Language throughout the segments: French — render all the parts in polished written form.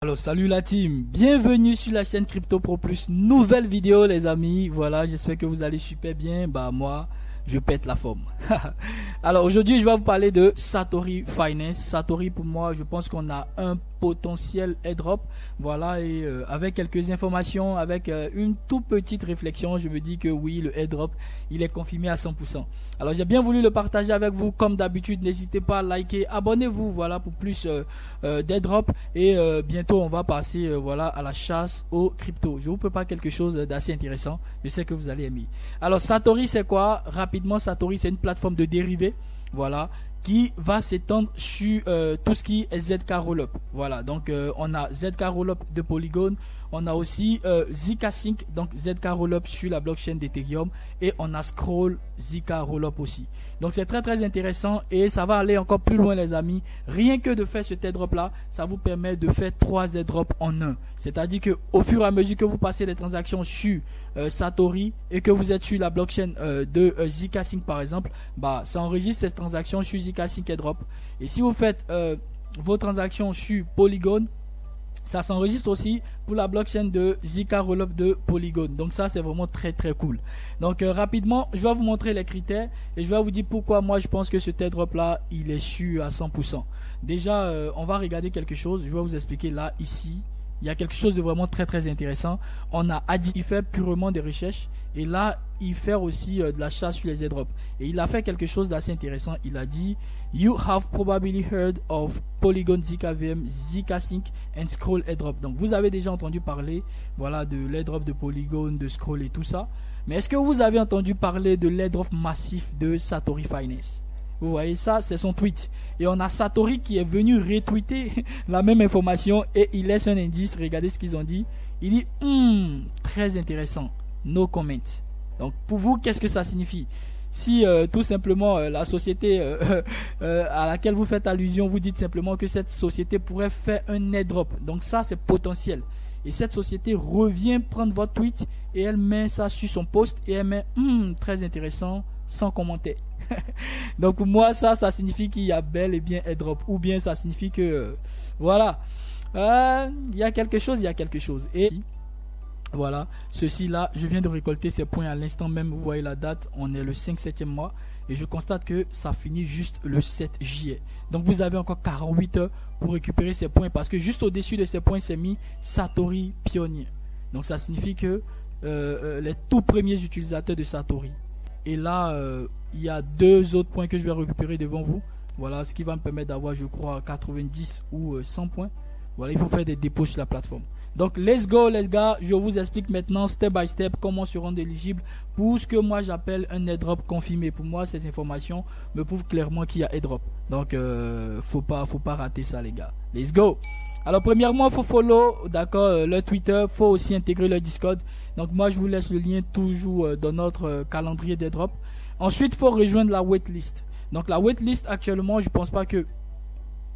Alors salut la team, bienvenue sur la chaîne Crypto Pro Plus, nouvelle vidéo les amis, voilà j'espère que vous allez super bien, bah moi je pète la forme. Alors aujourd'hui je vais vous parler de Satori Finance. Satori pour moi je pense qu'on a un potentiel airdrop, voilà et avec quelques informations, avec une toute petite réflexion je me dis que oui le airdrop il est confirmé à 100%. Alors j'ai bien voulu le partager avec vous comme d'habitude, n'hésitez pas à liker, abonnez-vous voilà pour plus d'airdrop et bientôt on va passer voilà à la chasse aux cryptos. Je vous prépare quelque chose d'assez intéressant, je sais que vous allez aimer. Alors Satori c'est quoi? Rapidement, Satori c'est une plateforme de dérivés, voilà, qui va s'étendre sur tout ce qui est ZK Rollup. Voilà, donc on a ZK Rollup de Polygon, on a aussi zkSync, donc ZK Rollup sur la blockchain d'Ethereum, et on a Scroll ZK Rollup aussi. Donc c'est très intéressant et ça va aller encore plus loin les amis. Rien que de faire cet airdrop là, ça vous permet de faire 3 airdrops en un. C'est-à-dire que au fur et à mesure que vous passez les transactions sur Satori et que vous êtes sur la blockchain de zkSync par exemple, bah ça enregistre ces transactions sur zkSync airdrop. Et si vous faites vos transactions sur Polygon, ça s'enregistre aussi pour la blockchain de ZK Rollup de Polygon. Donc ça c'est vraiment très cool. Donc rapidement je vais vous montrer les critères et je vais vous dire pourquoi moi je pense que ce airdrop là il est sûr à 100%. Déjà on va regarder quelque chose, je vais vous expliquer là ici. Il y a quelque chose de vraiment très intéressant. On a Adi, il fait purement des recherches et là il fait aussi de la chasse sur les airdrops. Et il a fait quelque chose d'assez intéressant. Il a dit You have probably heard of Polygon ZKVM, zkSync and Scroll airdrop. Donc vous avez déjà entendu parler voilà de l'airdrop de Polygon, de Scroll et tout ça. Mais est-ce que vous avez entendu parler de l'airdrop massif de Satori Finance? Vous voyez ça, c'est son tweet. Et on a Satori qui est venu retweeter la même information et il laisse un indice. Regardez ce qu'ils ont dit. Il dit très intéressant. No comment. Donc pour vous, qu'est-ce que ça signifie? Si tout simplement la société à laquelle vous faites allusion, vous dites simplement que cette société pourrait faire un airdrop. Donc ça, c'est potentiel. Et cette société revient prendre votre tweet et elle met ça sur son post et elle met très intéressant sans commentaire. Donc pour moi ça signifie qu'il y a bel et bien airdrop, ou bien ça signifie que voilà il y a quelque chose, et voilà, ceci là je viens de récolter ces points à l'instant même. Vous voyez la date, on est le 5/7e mois et je constate que ça finit juste le 7 juillet. Donc vous avez encore 48 heures pour récupérer ces points, parce que juste au-dessus de ces points c'est mis Satori Pionnier. Donc ça signifie que les tout premiers utilisateurs de Satori. Et là il y a 2 autres points que je vais récupérer devant vous. Voilà, ce qui va me permettre d'avoir, je crois, 90 ou 100 points. Voilà, il faut faire des dépôts sur la plateforme. Donc let's go les gars, je vous explique maintenant step by step comment se rendre éligible pour ce que moi j'appelle un airdrop confirmé. Pour moi ces informations me prouvent clairement qu'il y a airdrop. Donc faut pas rater ça les gars. Let's go. Alors premièrement, faut follow, d'accord, leur Twitter, faut aussi intégrer leur Discord. Donc moi je vous laisse le lien toujours dans notre calendrier d'airdrop. Ensuite, il faut rejoindre la waitlist. Donc la waitlist actuellement, je pense pas que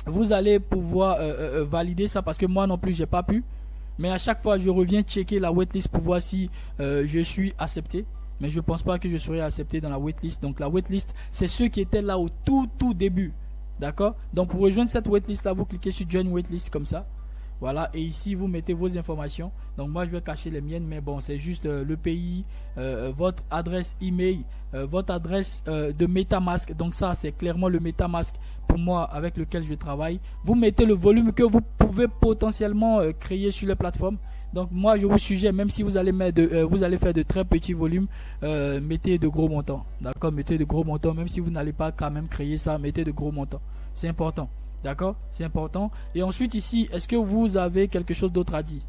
vous allez pouvoir valider ça, parce que moi non plus j'ai pas pu. Mais à chaque fois je reviens checker la waitlist pour voir si je suis accepté. Mais je pense pas que je serai accepté dans la waitlist. Donc la waitlist c'est ceux qui étaient là au tout début. D'accord. Donc pour rejoindre cette waitlist là, vous cliquez sur Join Waitlist comme ça. Voilà, et ici vous mettez vos informations. Donc moi je vais cacher les miennes, mais bon c'est juste le pays, votre adresse email, votre adresse de MetaMask. Donc ça c'est clairement le MetaMask pour moi avec lequel je travaille. Vous mettez le volume que vous pouvez potentiellement créer sur la plateforme. Donc moi je vous suggère, même si vous allez vous allez faire de très petits volumes, mettez de gros montants. D'accord, mettez de gros montants, même si vous n'allez pas quand même créer ça, mettez de gros montants. C'est important. D'accord, c'est important. Et ensuite ici, est-ce que vous avez quelque chose d'autre à dire?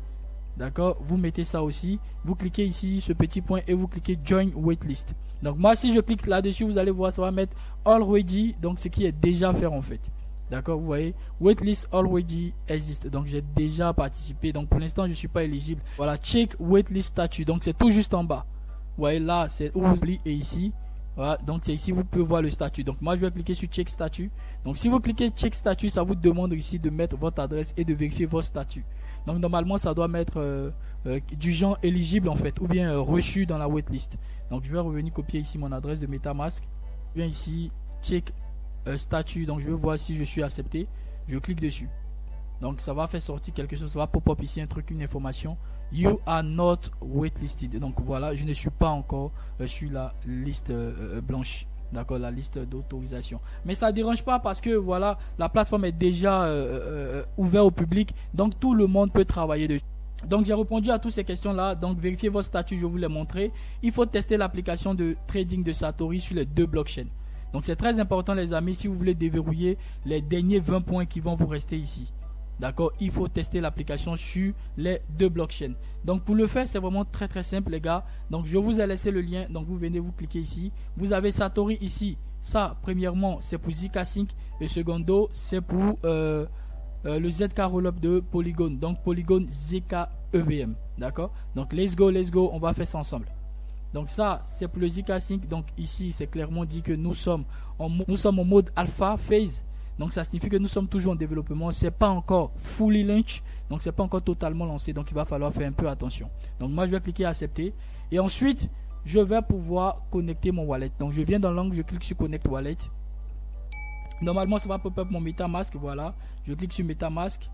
D'accord, vous mettez ça aussi. Vous cliquez ici, ce petit point, et vous cliquez Join Waitlist. Donc moi, si je clique là-dessus, vous allez voir, ça va mettre Already, donc ce qui est déjà fait en fait. D'accord, vous voyez, Waitlist Already Exist. Donc j'ai déjà participé. Donc pour l'instant, je ne suis pas éligible. Voilà, Check Waitlist Statut. Donc c'est tout juste en bas. Vous voyez là, c'est où vous cliquez, et ici. Voilà, donc c'est ici vous pouvez voir le statut. Donc moi je vais cliquer sur check statut. Donc si vous cliquez check statut, ça vous demande ici de mettre votre adresse et de vérifier votre statut. Donc normalement ça doit mettre du genre éligible en fait, ou bien reçu dans la waitlist. Donc je vais revenir copier ici mon adresse de MetaMask. Je viens ici check statut. Donc je vais voir si je suis accepté. Je clique dessus. Donc ça va faire sortir quelque chose, ça va pop-up ici un truc, une information. You are not waitlisted. Donc voilà, je ne suis pas encore sur la liste blanche. D'accord, la liste d'autorisation. Mais ça ne dérange pas parce que voilà, la plateforme est déjà ouverte au public. Donc tout le monde peut travailler dessus. Donc j'ai répondu à toutes ces questions là. Donc vérifiez votre statut, je vous l'ai montré. Il faut tester l'application de trading de Satori sur les deux blockchains. Donc c'est très important les amis, si vous voulez déverrouiller les derniers 20 points qui vont vous rester ici. D'accord, il faut tester l'application sur les deux blockchains. Donc pour le faire, c'est vraiment très simple les gars. Donc je vous ai laissé le lien, donc vous venez, vous cliquez ici. Vous avez Satori ici. Ça, premièrement, c'est pour zk-Sync. Et secondo, c'est pour le ZK Rollup de Polygon. Donc Polygon ZK EVM. D'accord, donc let's go, on va faire ça ensemble. Donc ça, c'est pour le zk-Sync. Donc ici, c'est clairement dit que nous sommes en mode alpha phase. Donc ça signifie que nous sommes toujours en développement. C'est pas encore fully launch. Donc c'est pas encore totalement lancé. Donc il va falloir faire un peu attention. Donc moi je vais cliquer accepter. Et ensuite je vais pouvoir connecter mon wallet. Donc je viens dans l'angle, je clique sur connect wallet. Normalement ça va pop-up mon MetaMask. Voilà. Je clique sur MetaMask.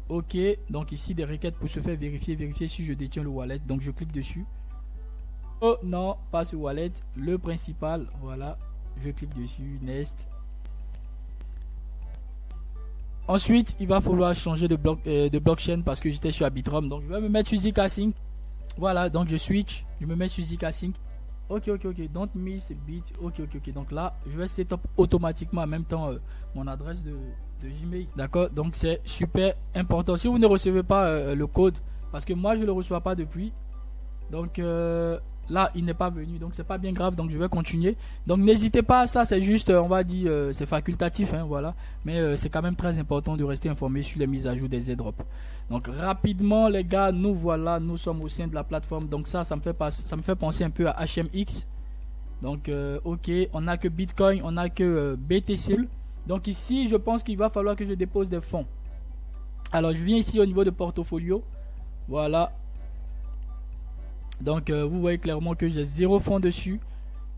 Ok. Donc ici des requêtes pour se faire vérifier si je détiens le wallet. Donc je clique dessus. Oh non, pas ce wallet. Le principal. Voilà. Je clique dessus. Next. Ensuite, il va falloir changer de blockchain parce que j'étais sur Arbitrum. Donc, je vais me mettre sur zk-Sync. Voilà, donc je switch. Je me mets sur zk-Sync. Ok. Don't miss bit. Ok. Donc là, je vais setup automatiquement en même temps mon adresse de Gmail. D'accord, donc c'est super important. Si vous ne recevez pas le code, parce que moi, je ne le reçois pas depuis. Donc, là, il n'est pas venu. Donc, c'est pas bien grave. Donc, je vais continuer. Donc, n'hésitez pas. Ça, c'est juste, on va dire, c'est facultatif. Hein, voilà. Mais c'est quand même très important de rester informé sur les mises à jour des airdrops. Donc, rapidement, les gars, nous voilà. Nous sommes au sein de la plateforme. Donc, ça me fait penser un peu à HMX. Donc, ok. On n'a que Bitcoin. On n'a que BTC. Donc, ici, je pense qu'il va falloir que je dépose des fonds. Alors, je viens ici au niveau de portfolio. Voilà. Donc vous voyez clairement que j'ai 0 fonds dessus.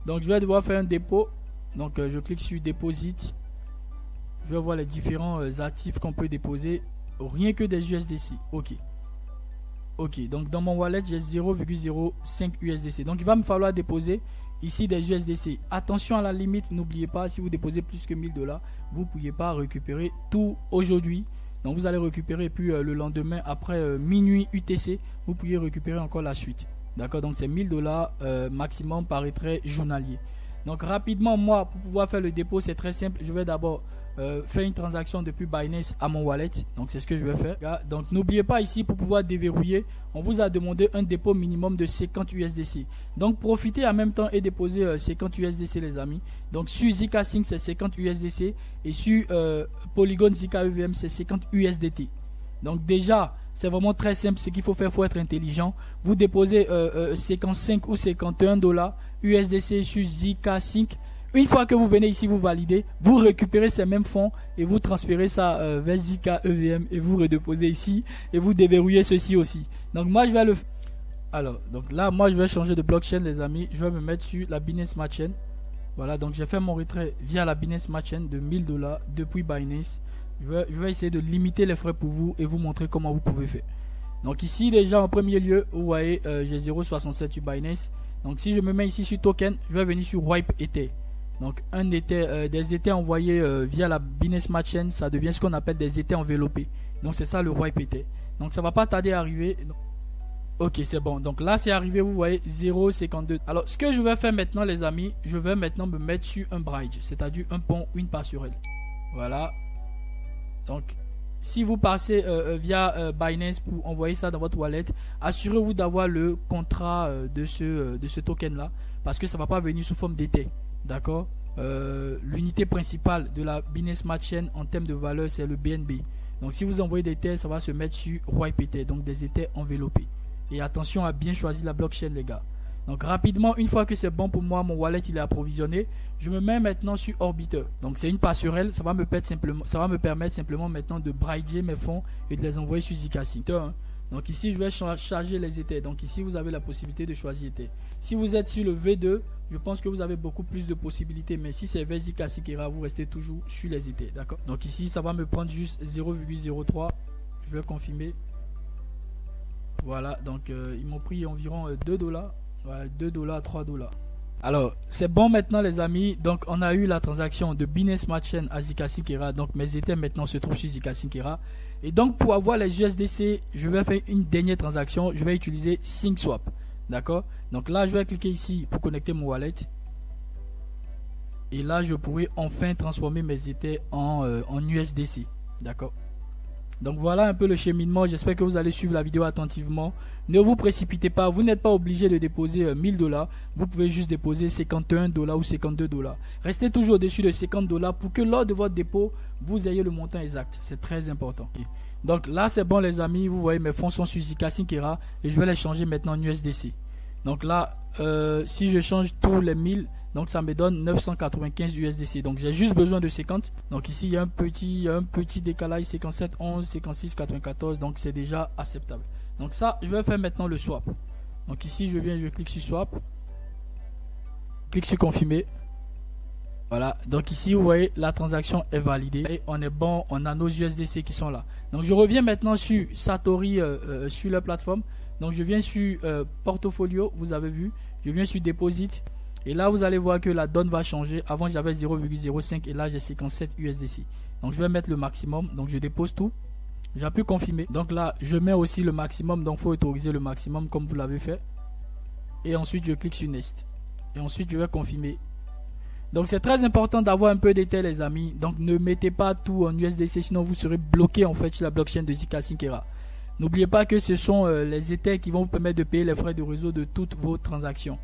Donc je vais devoir faire un dépôt. Donc je clique sur Deposit. Je vais voir les différents actifs qu'on peut déposer. Rien que des USDC. Ok. Donc dans mon wallet j'ai 0,05 USDC. Donc il va me falloir déposer ici des USDC. Attention à la limite. N'oubliez pas, si vous déposez plus que 1000 $, vous ne pouvez pas récupérer tout aujourd'hui. Donc vous allez récupérer, puis le lendemain après minuit UTC, vous pouvez récupérer encore la suite. D'accord, donc c'est 1000 $ maximum par retrait journalier. Donc rapidement, moi, pour pouvoir faire le dépôt, c'est très simple. Je vais d'abord faire une transaction depuis Binance à mon wallet. Donc c'est ce que je vais faire. Donc n'oubliez pas ici, pour pouvoir déverrouiller, on vous a demandé un dépôt minimum de 50 USDC. Donc profitez en même temps et déposez 50 USDC les amis. Donc sur zk-Sync c'est 50 USDC et sur Polygon ZK EVM c'est 50 USDT. Donc déjà, c'est vraiment très simple. Ce qu'il faut faire, il faut être intelligent. Vous déposez 55 ou 51 $ USDC sur zk-Sync. Une fois que vous venez ici, vous validez, vous récupérez ces mêmes fonds et vous transférez ça vers ZK EVM et vous redéposez ici et vous déverrouillez ceci aussi. Donc moi, je vais le... Alors, donc là, moi, je vais changer de blockchain les amis. Je vais me mettre sur la Binance Smart Chain. Voilà, donc j'ai fait mon retrait via la Binance Smart Chain de 1000 $ depuis Binance. Je vais essayer de limiter les frais pour vous et vous montrer comment vous pouvez faire. Donc ici déjà en premier lieu, vous voyez, j'ai 0,67 sur Binance. Donc si je me mets ici sur token, je vais venir sur Wipe Ether. Donc un Ether, des Ethers envoyés via la Binance Smart Chain, ça devient ce qu'on appelle des Ethers enveloppés. Donc c'est ça le Wipe Ether. Donc ça va pas tarder à arriver. Ok, c'est bon. Donc là c'est arrivé, vous voyez 0,52. Alors ce que je vais faire maintenant les amis, je vais maintenant me mettre sur un bridge, c'est-à-dire un pont, une passerelle. Voilà. Donc si vous passez via Binance pour envoyer ça dans votre wallet, assurez-vous d'avoir le contrat de ce token là, parce que ça ne va pas venir sous forme d'Ether. D'accord. L'unité principale de la Binance Smart Chain en termes de valeur, c'est le BNB. Donc si vous envoyez des Ethers, ça va se mettre sur Wipe Ether, donc des Ethers enveloppés. Et attention à bien choisir la blockchain les gars. Donc rapidement, une fois que c'est bon pour moi, mon wallet il est approvisionné, je me mets maintenant sur Orbiter. Donc c'est une passerelle, ça va me permettre simplement maintenant de brider mes fonds et de les envoyer sur zk-Sync. Donc ici je vais charger les Ethers. Donc ici vous avez la possibilité de choisir Ether. Si vous êtes sur le V2, je pense que vous avez beaucoup plus de possibilités. Mais si c'est zk-Sync, vous restez toujours sur les Ethers. D'accord. Donc ici ça va me prendre juste 0,03. je vais confirmer. Voilà, donc ils m'ont pris environ 2 dollars. Voilà, 2 dollars, 3 dollars. Alors, c'est bon maintenant les amis. Donc, on a eu la transaction de Binance Smart Chain à Zk Sync Era. Donc, mes Ethers maintenant se trouvent sur Zk Sync Era. Et donc, pour avoir les USDC, je vais faire une dernière transaction. Je vais utiliser SyncSwap. D'accord? Donc là, je vais cliquer ici pour connecter mon wallet. Et là, je pourrai enfin transformer mes Ethers en USDC. D'accord? Donc voilà un peu le cheminement. J'espère que vous allez suivre la vidéo attentivement. Ne vous précipitez pas. Vous n'êtes pas obligé de déposer 1000 dollars. Vous pouvez juste déposer 51 dollars ou 52 dollars. Restez toujours au-dessus de 50 dollars pour que lors de votre dépôt, vous ayez le montant exact. C'est très important. Donc là, c'est bon les amis. Vous voyez, mes fonds sont sur Zk Sync Era et je vais les changer maintenant en USDC. Donc là, si je change tous les 1000, donc ça me donne 995 USDC. Donc j'ai juste besoin de 50. Donc ici, il y a un petit décalage 57, 11, 56, 94. Donc c'est déjà acceptable. Donc ça, je vais faire maintenant le swap. Donc ici, je clique sur swap. Clique sur confirmer. Voilà. Donc ici, vous voyez, la transaction est validée. Et on est bon, on a nos USDC qui sont là. Donc je reviens maintenant sur Satori, sur la plateforme. Donc je viens sur portfolio, vous avez vu. Je viens sur deposit. Et là, vous allez voir que la donne va changer. Avant, j'avais 0,05 et là, j'ai 57 USDC. Donc, je vais mettre le maximum. Donc, je dépose tout. J'appuie confirmer. Donc là, je mets aussi le maximum. Donc, il faut autoriser le maximum comme vous l'avez fait. Et ensuite, je clique sur Next. Et ensuite, je vais confirmer. Donc, c'est très important d'avoir un peu d'état, les amis. Donc, ne mettez pas tout en USDC. Sinon, vous serez bloqué en fait sur la blockchain de Zk Sync Era. N'oubliez pas que ce sont les Ethers qui vont vous permettre de payer les frais de réseau de toutes vos transactions.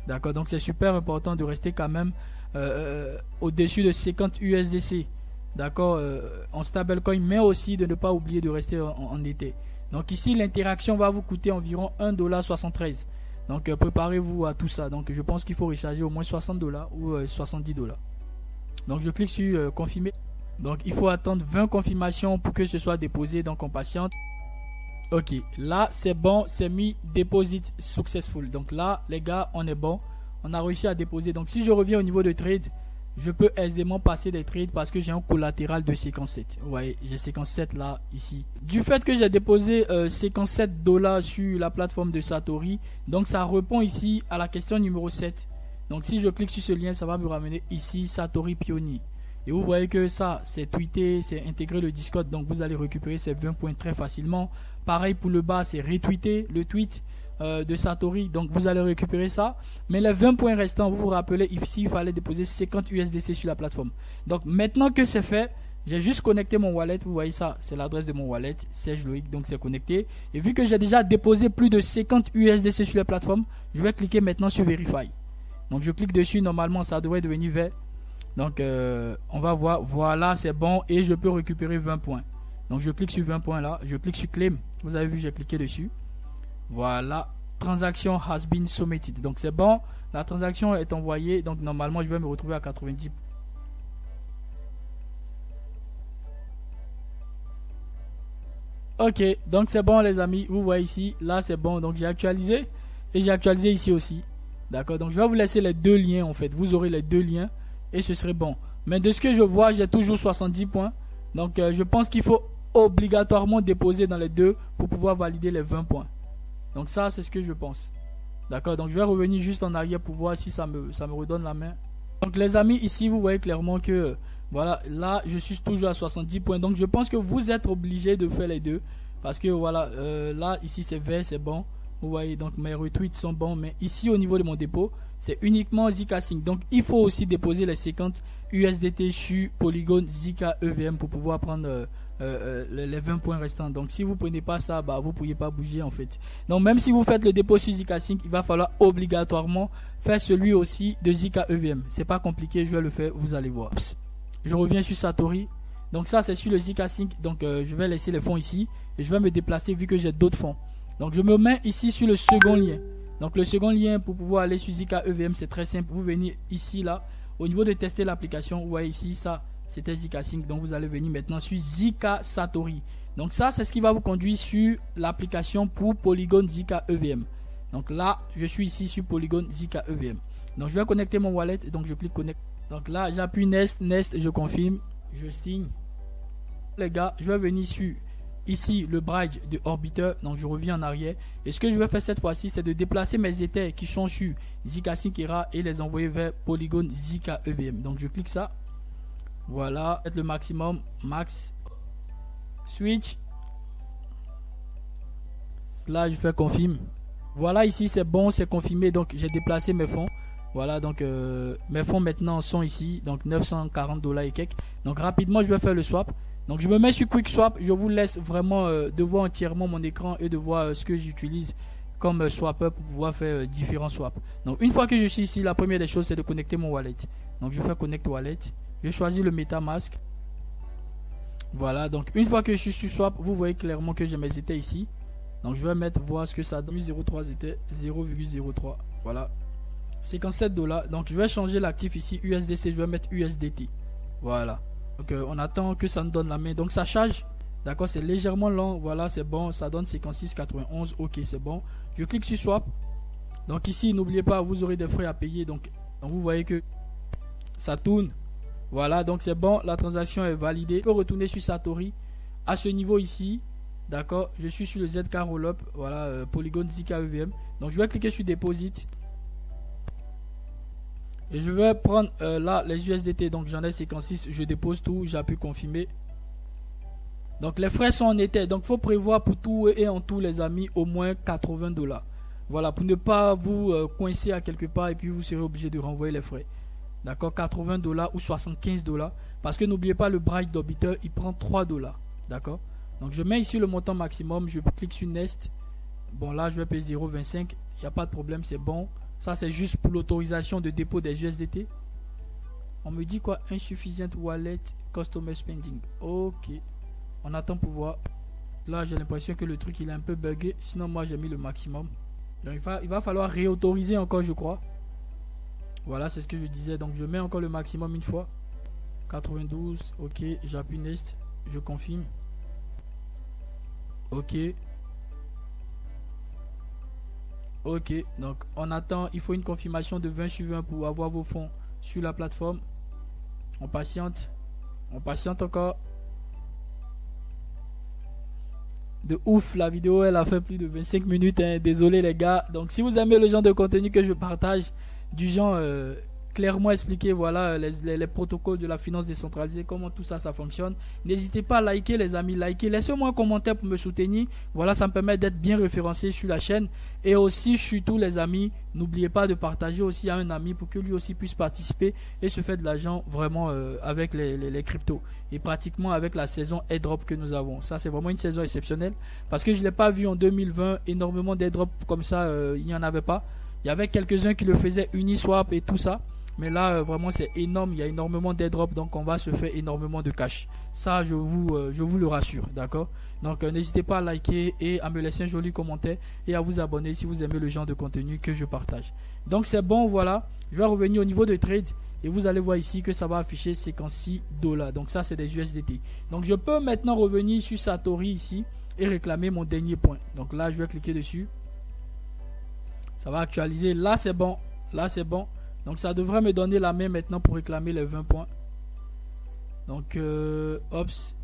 D'accord, donc c'est super important de rester quand même au-dessus de 50 USDC. D'accord, en stablecoin, mais aussi de ne pas oublier de rester en Ether. Donc ici, l'interaction va vous coûter environ 1,73 $. Donc préparez-vous à tout ça. Donc je pense qu'il faut recharger au moins 60 dollars ou 70 dollars. Donc je clique sur confirmer. Donc il faut attendre 20 confirmations pour que ce soit déposé. Donc on patiente. Ok, là c'est bon, c'est mis deposit successful. Donc là les gars, on est bon, on a réussi à déposer. Donc si je reviens au niveau de trade, je peux aisément passer des trades parce que j'ai un collatéral de 57. Vous voyez, j'ai 57 là, ici. Du fait que j'ai déposé 57 dollars sur la plateforme de Satori, donc ça répond ici à la question numéro 7. Donc si je clique sur ce lien, ça va me ramener ici Satori Pioneer. Et vous voyez que ça, c'est tweeté, c'est intégré le Discord. Donc vous allez récupérer ces 20 points très facilement. Pareil pour le bas, c'est retweeté le tweet de Satori. Donc vous allez récupérer ça. Mais les 20 points restants, vous vous rappelez, ici, il fallait déposer 50 USDC sur la plateforme. Donc maintenant que c'est fait, j'ai juste connecté mon wallet. Vous voyez ça, c'est l'adresse de mon wallet, Serge Loïc. Donc c'est connecté. Et vu que j'ai déjà déposé plus de 50 USDC sur la plateforme, je vais cliquer maintenant sur Verify. Donc je clique dessus. Normalement, ça devrait devenir vert. Donc on va voir, voilà, c'est bon et je peux récupérer 20 points. Donc je clique sur 20 points là, je clique sur claim. Vous avez vu, j'ai cliqué dessus. Voilà, transaction has been submitted. Donc c'est bon, la transaction est envoyée. Donc normalement je vais me retrouver à 90. Ok, donc c'est bon les amis, vous voyez ici, là c'est bon. Donc j'ai actualisé et j'ai actualisé ici aussi. D'accord, donc je vais vous laisser les deux liens en fait. Vous aurez les deux liens. Et ce serait bon. Mais de ce que je vois, j'ai toujours 70 points. Donc je pense qu'il faut obligatoirement déposer dans les deux pour pouvoir valider les 20 points. Donc ça, c'est ce que je pense. D'accord, donc je vais revenir juste en arrière pour voir si ça me redonne la main. Donc les amis, ici vous voyez clairement que voilà, là je suis toujours à 70 points. Donc je pense que vous êtes obligé de faire les deux. Parce que voilà, là ici c'est vert, c'est bon. Vous voyez, donc mes retweets sont bons. Mais ici au niveau de mon dépôt, c'est uniquement Zk Sync. Donc il faut aussi déposer les 50 USDT sur Polygon Zk EVM pour pouvoir prendre les 20 points restants. Donc si vous ne prenez pas ça, bah, vous ne pourriez pas bouger en fait. Donc même si vous faites le dépôt sur Zk Sync, il va falloir obligatoirement faire celui aussi de Zk EVM. C'est pas compliqué, je vais le faire, vous allez voir. Je reviens sur Satori. Donc ça c'est sur le Zk Sync. Donc je vais laisser les fonds ici et je vais me déplacer vu que j'ai d'autres fonds. Donc je me mets ici sur le second lien. Donc le second lien pour pouvoir aller sur Zk EVM, c'est très simple. Vous venez ici là, au niveau de tester l'application, vous voyez ici ça, c'était Zk Sync. Donc vous allez venir maintenant sur Zk Satori. Donc ça c'est ce qui va vous conduire sur l'application pour Polygon Zk EVM. Donc là je suis ici sur Polygon Zk EVM. Donc je vais connecter mon wallet. Donc je clique connect. Donc là j'appuie Next, je confirme, je signe. Les gars, je vais venir sur ici le bridge de Orbiter. Donc je reviens en arrière. Et ce que je vais faire cette fois-ci, c'est de déplacer mes Ethers qui sont sur Zika Sync Era et les envoyer vers Polygon Zika EVM. Donc je clique ça. Voilà, le maximum, max, switch. Là je fais confirme. Voilà, ici c'est bon, c'est confirmé. Donc j'ai déplacé mes fonds. Voilà, donc mes fonds maintenant sont ici. Donc 940 $ et quelques. Donc rapidement je vais faire le swap. Donc je me mets sur Quick Swap. Je vous laisse vraiment de voir entièrement mon écran et de voir ce que j'utilise comme swapper pour pouvoir faire différents swaps. Donc une fois que je suis ici, la première des choses c'est de connecter mon wallet. Donc je fais connect wallet. Je choisis le MetaMask. Voilà, donc une fois que je suis sur swap, vous voyez clairement que j'ai mes Ethers ici. Donc je vais mettre voir ce que ça donne. 0,3 Ethers, 0,03. Voilà. 57 $. Donc je vais changer l'actif ici USDC, je vais mettre USDT. Voilà. Donc on attend que ça nous donne la main. Donc ça charge. D'accord, c'est légèrement lent. Voilà, c'est bon. Ça donne 56,91. Ok, c'est bon. Je clique sur swap. Donc ici, n'oubliez pas, vous aurez des frais à payer. Donc vous voyez que ça tourne. Voilà, donc c'est bon. La transaction est validée. Je peux retourner sur Satori. À ce niveau ici. D'accord, je suis sur le ZK Rollup. Voilà, Polygon Zika EVM. Donc je vais cliquer sur Deposit. Et je vais prendre là les USDT. Donc j'en ai 56. Je dépose tout. J'appuie confirmer. Donc les frais sont en Ether. Donc il faut prévoir pour tout et en tout les amis au moins 80 $. Voilà, pour ne pas vous coincer à quelque part et puis vous serez obligé de renvoyer les frais. D'accord, 80 $ ou 75 $. Parce que n'oubliez pas le bridge d'Orbiter, il prend 3 $. D'accord. Donc je mets ici le montant maximum. Je clique sur Next. Bon là je vais payer 0,25. Il n'y a pas de problème, c'est bon. Ça c'est juste pour l'autorisation de dépôt des USDT. On me dit quoi? Insufficient wallet customer spending. Ok. On attend pour voir. Là j'ai l'impression que le truc il est un peu bugué. Sinon moi j'ai mis le maximum. Donc il va falloir réautoriser encore je crois. Voilà c'est ce que je disais. Donc je mets encore le maximum une fois. 92. Ok. J'appuie Next. Je confirme. Ok. Ok. Donc on attend. Il faut une confirmation de 20 sur 20 pour avoir vos fonds sur la plateforme. On patiente. On patiente encore. De ouf, la vidéo elle a fait plus de 25 minutes hein. Désolé les gars. Donc si vous aimez le genre de contenu que je partage, du genre clairement expliqué, voilà les protocoles de la finance décentralisée, comment tout ça fonctionne, n'hésitez pas à liker les amis, laissez-moi un commentaire pour me soutenir. Voilà, ça me permet d'être bien référencé sur la chaîne. Et aussi surtout les amis, n'oubliez pas de partager aussi à un ami pour que lui aussi puisse participer et se faire de l'argent vraiment avec les cryptos et pratiquement avec la saison airdrop que nous avons. Ça c'est vraiment une saison exceptionnelle parce que je l'ai pas vu en 2020 énormément d'airdrop comme ça, il n'y en avait pas. Il y avait quelques-uns qui le faisaient Uniswap et tout ça. Mais là, vraiment, c'est énorme. Il y a énormément d'airdrop. Donc, on va se faire énormément de cash. Ça, je vous le rassure. D'accord. Donc, n'hésitez pas à liker et à me laisser un joli commentaire. Et à vous abonner si vous aimez le genre de contenu que je partage. Donc, c'est bon. Voilà. Je vais revenir au niveau de trade. Et vous allez voir ici que ça va afficher 56 $. Donc, ça, c'est des USDT. Donc, je peux maintenant revenir sur Satori ici. Et réclamer mon dernier point. Donc, là, je vais cliquer dessus. Ça va actualiser. Là, c'est bon. Là, c'est bon. Donc ça devrait me donner la main maintenant pour réclamer les 20 points. Donc, ops.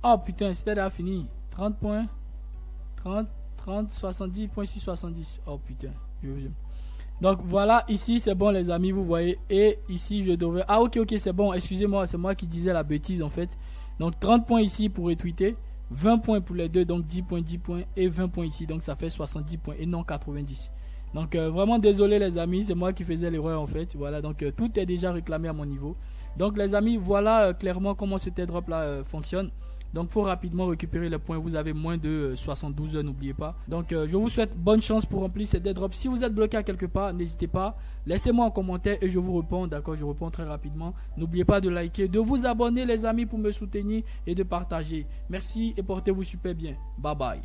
Oh putain, c'était déjà fini. 30 points. 30, 70, 70. Oh putain. Donc voilà, ici c'est bon les amis, vous voyez. Et ici je devrais... Ah ok, c'est bon. Excusez-moi, c'est moi qui disais la bêtise en fait. Donc 30 points ici pour retweeter. 20 points pour les deux, donc 10 points. Et 20 points ici, donc ça fait 70 points et non 90. Donc vraiment désolé les amis, c'est moi qui faisais l'erreur en fait. Voilà, donc tout est déjà réclamé à mon niveau. Donc les amis, voilà clairement comment ce airdrop là fonctionne. Donc faut rapidement récupérer les points. Vous avez moins de 72 heures, n'oubliez pas. Donc je vous souhaite bonne chance pour remplir cet airdrop. Si vous êtes bloqué à quelque part, n'hésitez pas. Laissez-moi un commentaire et je vous réponds. D'accord, je réponds très rapidement. N'oubliez pas de liker, de vous abonner les amis pour me soutenir et de partager. Merci et portez-vous super bien. Bye bye.